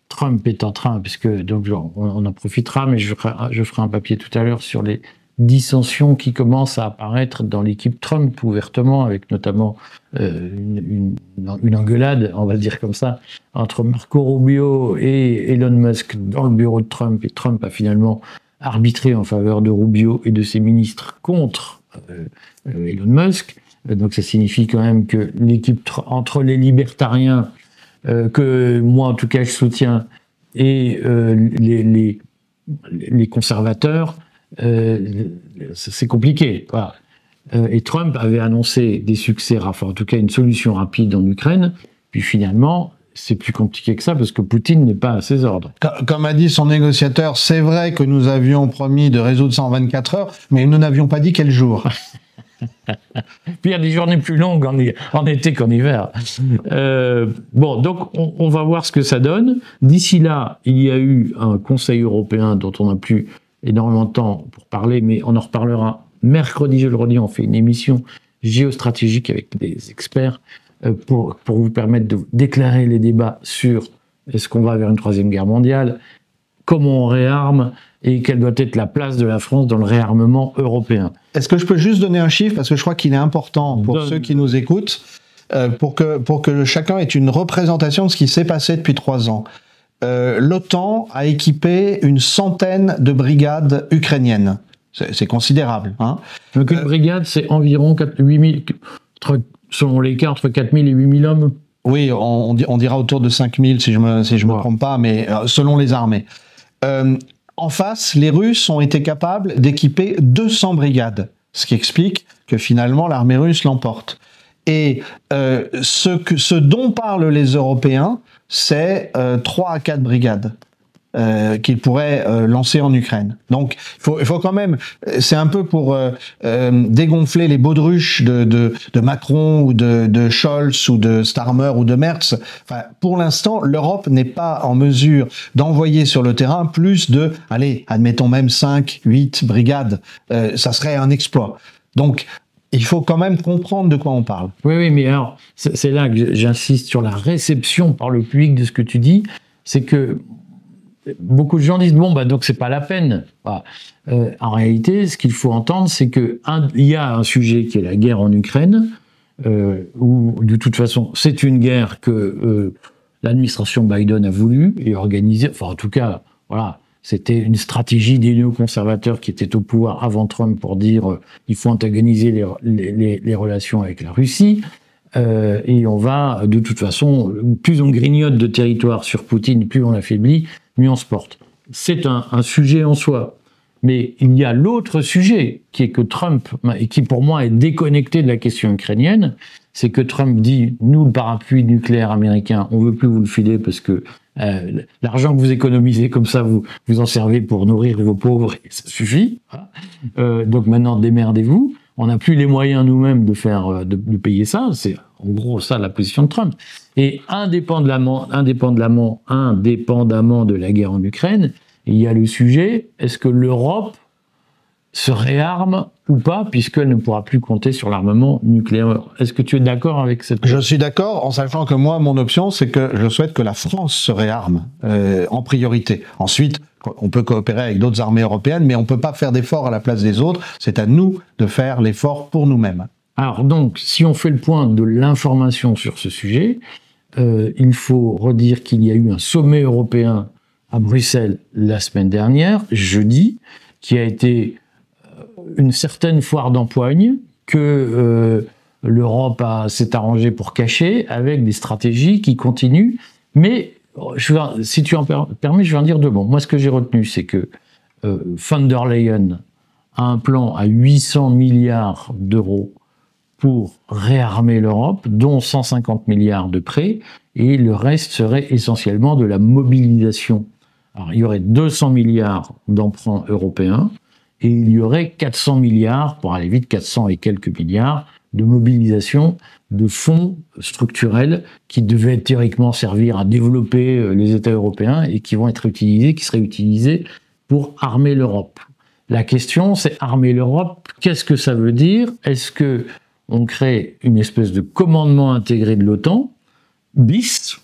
Trump est en train, puisque donc on en profitera, mais je ferai un papier tout à l'heure sur les dissensions qui commencent à apparaître dans l'équipe Trump ouvertement, avec notamment une engueulade, on va le dire comme ça, entre Marco Rubio et Elon Musk dans le bureau de Trump, et Trump a finalement arbitré en faveur de Rubio et de ses ministres contre Elon Musk. Donc ça signifie quand même que l'équipe entre les libertariens, que moi en tout cas je soutiens, et les conservateurs, c'est compliqué. Voilà. Et Trump avait annoncé des succès, enfin en tout cas une solution rapide en Ukraine, puis finalement c'est plus compliqué que ça parce que Poutine n'est pas à ses ordres. Comme a dit son négociateur, c'est vrai que nous avions promis de résoudre ça en 24 heures, mais nous n'avions pas dit quel jour. Puis il y a des journées plus longues en été qu'en hiver. Bon, donc on va voir ce que ça donne. D'ici là, il y a eu un Conseil européen dont on n'a plus énormément de temps pour parler, mais on en reparlera mercredi, je le redis, on fait une émission géostratégique avec des experts pour vous permettre d'éclairer les débats sur est-ce qu'on va vers une troisième guerre mondiale, comment on réarme et quelle doit être la place de la France dans le réarmement européen. Est-ce que je peux juste donner un chiffre, parce que je crois qu'il est important pour ceux qui nous écoutent, pour que chacun ait une représentation de ce qui s'est passé depuis 3 ans. L'OTAN a équipé une centaine de brigades ukrainiennes. C'est considérable. Hein. Donc une brigade, c'est environ 8 000, selon les cas, entre 4 000 et 8 000 hommes. Oui, on dira autour de 5 000 si je me trompe pas, mais selon les armées. En face, les Russes ont été capables d'équiper 200 brigades, ce qui explique que finalement l'armée russe l'emporte. Et ce dont parlent les Européens, c'est 3 à 4 brigades qu'ils pourraient lancer en Ukraine. Donc il faut quand même, c'est un peu pour dégonfler les baudruches de Macron ou de Scholz ou de Starmer ou de Merz. Enfin, pour l'instant, l'Europe n'est pas en mesure d'envoyer sur le terrain plus de, allez, admettons même 5, 8 brigades. Ça serait un exploit. Donc il faut quand même comprendre de quoi on parle. Oui, mais alors, c'est là que j'insiste sur la réception par le public de ce que tu dis, c'est que beaucoup de gens disent bon donc c'est pas la peine. Voilà. En réalité, ce qu'il faut entendre, c'est que il y a un sujet qui est la guerre en Ukraine, où de toute façon c'est une guerre que l'administration Biden a voulu et organisé. Enfin, en tout cas, voilà, c'était une stratégie des néoconservateurs qui étaient au pouvoir avant Trump pour dire il faut antagoniser les relations avec la Russie. Et on va, de toute façon, plus on grignote de territoire sur Poutine, plus on l'affaiblit, mieux on se porte. C'est un sujet en soi. Mais il y a l'autre sujet, qui est que Trump, et qui pour moi est déconnecté de la question ukrainienne, c'est que Trump dit, nous, le parapluie nucléaire américain, on veut plus vous le filer parce que l'argent que vous économisez comme ça, vous en servez pour nourrir vos pauvres, et ça suffit. Donc maintenant, démerdez-vous. On n'a plus les moyens nous-mêmes de payer ça. C'est en gros ça la position de Trump. Et indépendamment de la guerre en Ukraine, il y a le sujet, est-ce que l'Europe se réarme ou pas, puisqu'elle ne pourra plus compter sur l'armement nucléaire. Est-ce que tu es d'accord avec cette... Je suis d'accord, en sachant que moi, mon option, c'est que je souhaite que la France se réarme en priorité. Ensuite, on peut coopérer avec d'autres armées européennes, mais on ne peut pas faire d'efforts à la place des autres. C'est à nous de faire l'effort pour nous-mêmes. Alors donc, si on fait le point de l'information sur ce sujet, il faut redire qu'il y a eu un sommet européen à Bruxelles la semaine dernière, jeudi, qui a été une certaine foire d'empoigne que l'Europe s'est arrangée pour cacher avec des stratégies qui continuent. Mais si tu en permets, je vais en dire 2 mots. Moi, ce que j'ai retenu, c'est que von der Leyen a un plan à 800 milliards d'euros pour réarmer l'Europe, dont 150 milliards de prêts, et le reste serait essentiellement de la mobilisation. Alors, il y aurait 200 milliards d'emprunts européens, et il y aurait 400 milliards, pour aller vite, 400 et quelques milliards, de mobilisation de fonds structurels qui devaient théoriquement servir à développer les États européens et qui seraient utilisés pour armer l'Europe. La question, c'est armer l'Europe, qu'est-ce que ça veut dire? Est-ce que on crée une espèce de commandement intégré de l'OTAN, bis,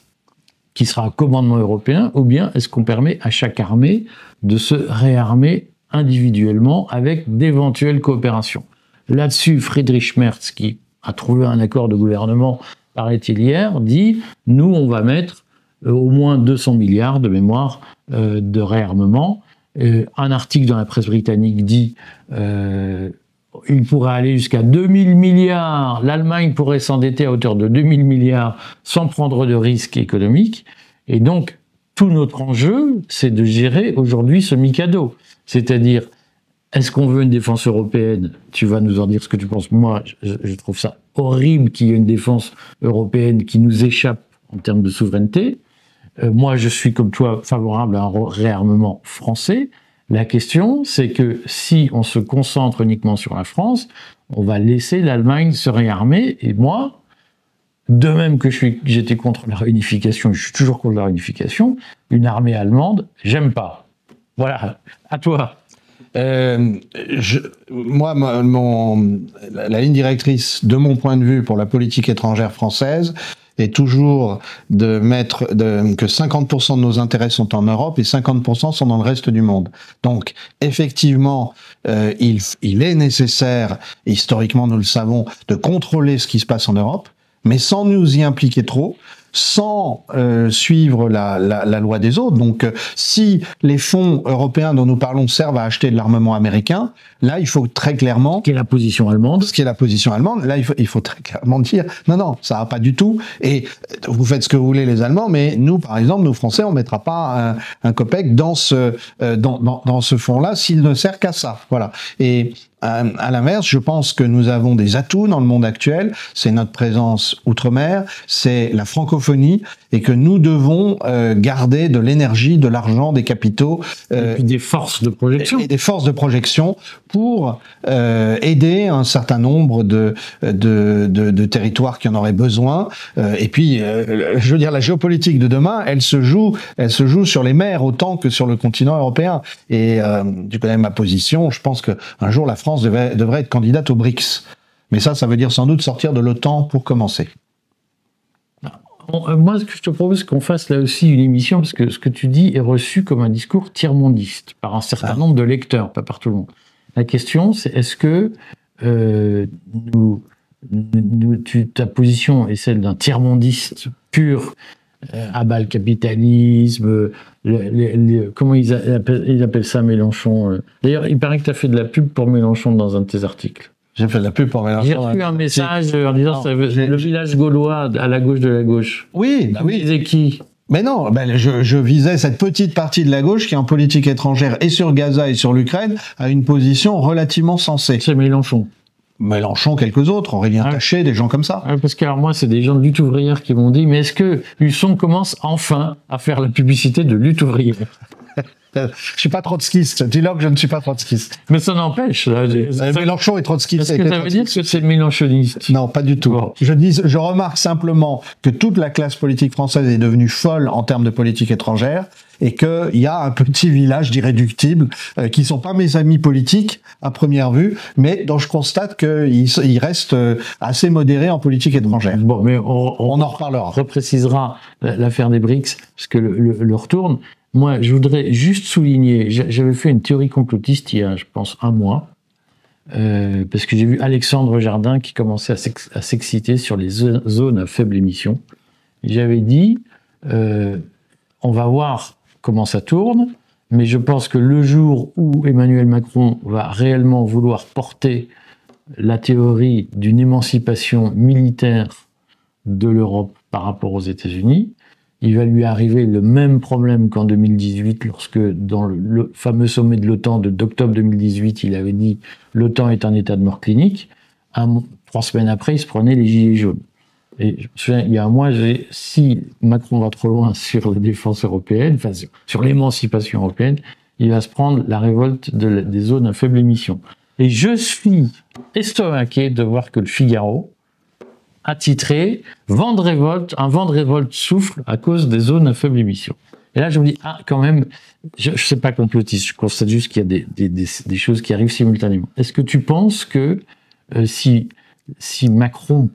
qui sera un commandement européen, ou bien est-ce qu'on permet à chaque armée de se réarmer individuellement avec d'éventuelles coopérations? Là-dessus, Friedrich Merz, qui a trouvé un accord de gouvernement, paraît-il hier, dit « Nous, on va mettre au moins 200 milliards de mémoire de réarmement ». Un article dans la presse britannique dit il pourrait aller jusqu'à 2000 milliards. L'Allemagne pourrait s'endetter à hauteur de 2000 milliards sans prendre de risques économiques. Et donc, tout notre enjeu, c'est de gérer aujourd'hui ce Mikado. C'est-à-dire, est-ce qu'on veut une défense européenne? Tu vas nous en dire ce que tu penses. Moi, je trouve ça horrible qu'il y ait une défense européenne qui nous échappe en termes de souveraineté. Moi, je suis, comme toi, favorable à un réarmement français. La question, c'est que si on se concentre uniquement sur la France, on va laisser l'Allemagne se réarmer. Et moi, de même que j'étais contre la réunification, je suis toujours contre la réunification, une armée allemande, j'aime pas. Voilà, à toi. Moi, la ligne directrice, de mon point de vue, pour la politique étrangère française, est toujours de mettre que 50% de nos intérêts sont en Europe et 50% sont dans le reste du monde. Donc, effectivement, il est nécessaire, historiquement nous le savons, de contrôler ce qui se passe en Europe, mais sans nous y impliquer trop, sans suivre la loi des autres. Donc, si les fonds européens dont nous parlons servent à acheter de l'armement américain, là, il faut très clairement... Ce qui est la position allemande. Ce qui est la position allemande. Là, il faut très clairement dire, non, ça va pas du tout. Et vous faites ce que vous voulez, les Allemands, mais nous, par exemple, nous, Français, on mettra pas un copec dans ce fonds-là s'il ne sert qu'à ça. Voilà. Et à l'inverse, je pense que nous avons des atouts dans le monde actuel. C'est notre présence outre-mer, c'est la francophonie, et que nous devons garder de l'énergie, de l'argent, des capitaux, et puis des forces de projection, et des forces de projection pour aider un certain nombre de territoires qui en auraient besoin. Et puis, je veux dire, la géopolitique de demain, elle se joue sur les mers autant que sur le continent européen. Et tu connais ma position. Je pense que un jour la France devrait être candidate aux BRICS. Mais ça veut dire sans doute sortir de l'OTAN pour commencer. Moi, ce que je te propose, c'est qu'on fasse là aussi une émission, parce que ce que tu dis est reçu comme un discours tiers-mondiste par un certain nombre de lecteurs, pas par tout le monde. La question, c'est est-ce que ta position est celle d'un tiers-mondiste pur, abat le capitalisme, comment ils appellent ça, Mélenchon. D'ailleurs, il paraît que tu as fait de la pub pour Mélenchon dans un de tes articles. J'ai fait de la pub pour Mélenchon. J'ai reçu un message en disant le village gaulois à la gauche de la gauche. Oui, bah oui. Tu disais qui? Mais non, je visais cette petite partie de la gauche qui, en politique étrangère et sur Gaza et sur l'Ukraine, a une position relativement sensée. C'est Mélenchon. Mélenchon, quelques autres, Aurélien Taché, des gens comme ça. Parce que alors moi, c'est des gens de lutte ouvrière qui m'ont dit, mais est-ce que Husson commence enfin à faire la publicité de lutte ouvrière? Je suis pas trotskiste. Dis-leur que je ne suis pas trotskiste. Mais ça n'empêche. Mélenchon est trotskiste. Est-ce que ça veut dire que c'est mélenchoniste? Non, pas du tout. Bon. Je remarque simplement que toute la classe politique française est devenue folle en termes de politique étrangère et qu'il y a un petit village d'irréductibles qui sont pas mes amis politiques à première vue, mais dont je constate qu'ils restent assez modérés en politique étrangère. Bon, mais on en reparlera. On reprécisera l'affaire des BRICS, parce que le retourne. Moi, je voudrais juste souligner, j'avais fait une théorie complotiste il y a, je pense, un mois, parce que j'ai vu Alexandre Jardin qui commençait à s'exciter sur les zones à faible émission. J'avais dit, on va voir comment ça tourne, mais je pense que le jour où Emmanuel Macron va réellement vouloir porter la théorie d'une émancipation militaire de l'Europe par rapport aux États-Unis, il va lui arriver le même problème qu'en 2018, lorsque dans le fameux sommet de l'OTAN d'octobre 2018, il avait dit « l'OTAN est un état de mort clinique ». 3 semaines après, il se prenait les gilets jaunes. Et je me souviens, il y a un mois, si Macron va trop loin sur la défense européenne, enfin sur l'émancipation européenne, il va se prendre la révolte des zones à faible émission. Et je suis estomaqué de voir que le Figaro a titré « un vent de révolte souffle à cause des zones à faible émission ». Et là, je me dis, quand même, je ne sais pas complotiste, je constate juste qu'il y a des choses qui arrivent simultanément. Est-ce que tu penses que si Macron,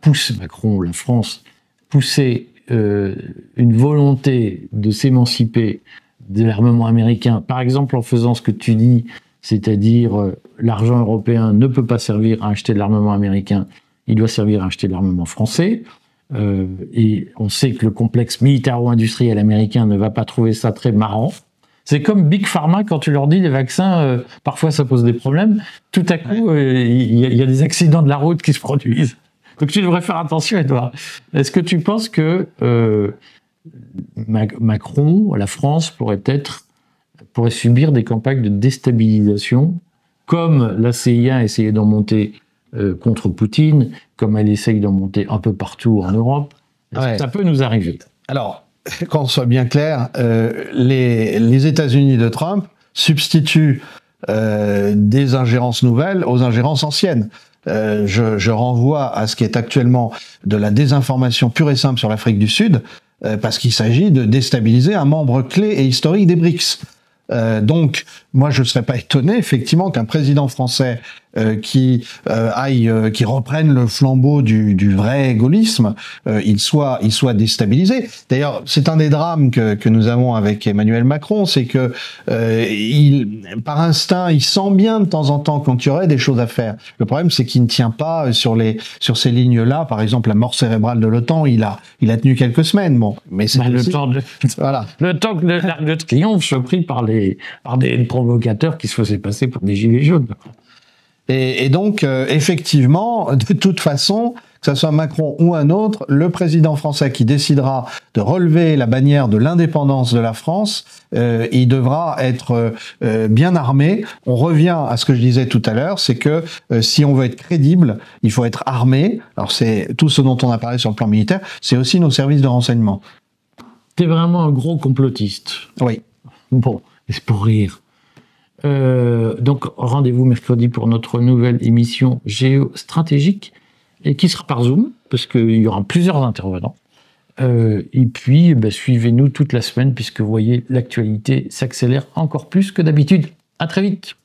la France, poussait une volonté de s'émanciper de l'armement américain, par exemple en faisant ce que tu dis, c'est-à-dire l'argent européen ne peut pas servir à acheter de l'armement américain, il doit servir à acheter de l'armement français, et on sait que le complexe militaro-industriel américain ne va pas trouver ça très marrant, C'est comme Big Pharma, quand tu leur dis les vaccins, parfois ça pose des problèmes. Tout à coup, il y a des accidents de la route qui se produisent. Donc tu devrais faire attention, Edouard. Est-ce que tu penses que Macron, la France, pourrait subir des campagnes de déstabilisation, comme la CIA a essayé d'en monter contre Poutine, comme elle essaye d'en monter un peu partout en Europe? Est-ce que ça peut nous arriver? Alors, qu'on soit bien clair, les États-Unis de Trump substituent des ingérences nouvelles aux ingérences anciennes. Je renvoie à ce qui est actuellement de la désinformation pure et simple sur l'Afrique du Sud, parce qu'il s'agit de déstabiliser un membre clé et historique des BRICS. Donc, moi, je ne serais pas étonné, effectivement, qu'un président français qui reprenne le flambeau du vrai gaullisme, il soit déstabilisé. D'ailleurs, c'est un des drames que nous avons avec Emmanuel Macron, c'est que par instinct, il sent bien de temps en temps quand il y aurait des choses à faire. Le problème, c'est qu'il ne tient pas sur ces lignes-là. Par exemple, la mort cérébrale de l'OTAN, il a tenu quelques semaines. Bon, mais c'est le temps que l'Arc de Triomphe soit pris par des provocateurs qui se faisaient passer pour des gilets jaunes. Et donc, effectivement, de toute façon, que ce soit Macron ou un autre, le président français qui décidera de relever la bannière de l'indépendance de la France, il devra être bien armé. On revient à ce que je disais tout à l'heure, c'est que si on veut être crédible, il faut être armé. Alors c'est tout ce dont on a parlé sur le plan militaire, c'est aussi nos services de renseignement. T'es vraiment un gros complotiste. Oui. Bon, c'est pour rire. Donc, rendez-vous mercredi pour notre nouvelle émission géostratégique, et qui sera par Zoom, parce qu'il y aura plusieurs intervenants. Et puis, suivez-nous toute la semaine, puisque vous voyez, l'actualité s'accélère encore plus que d'habitude. À très vite.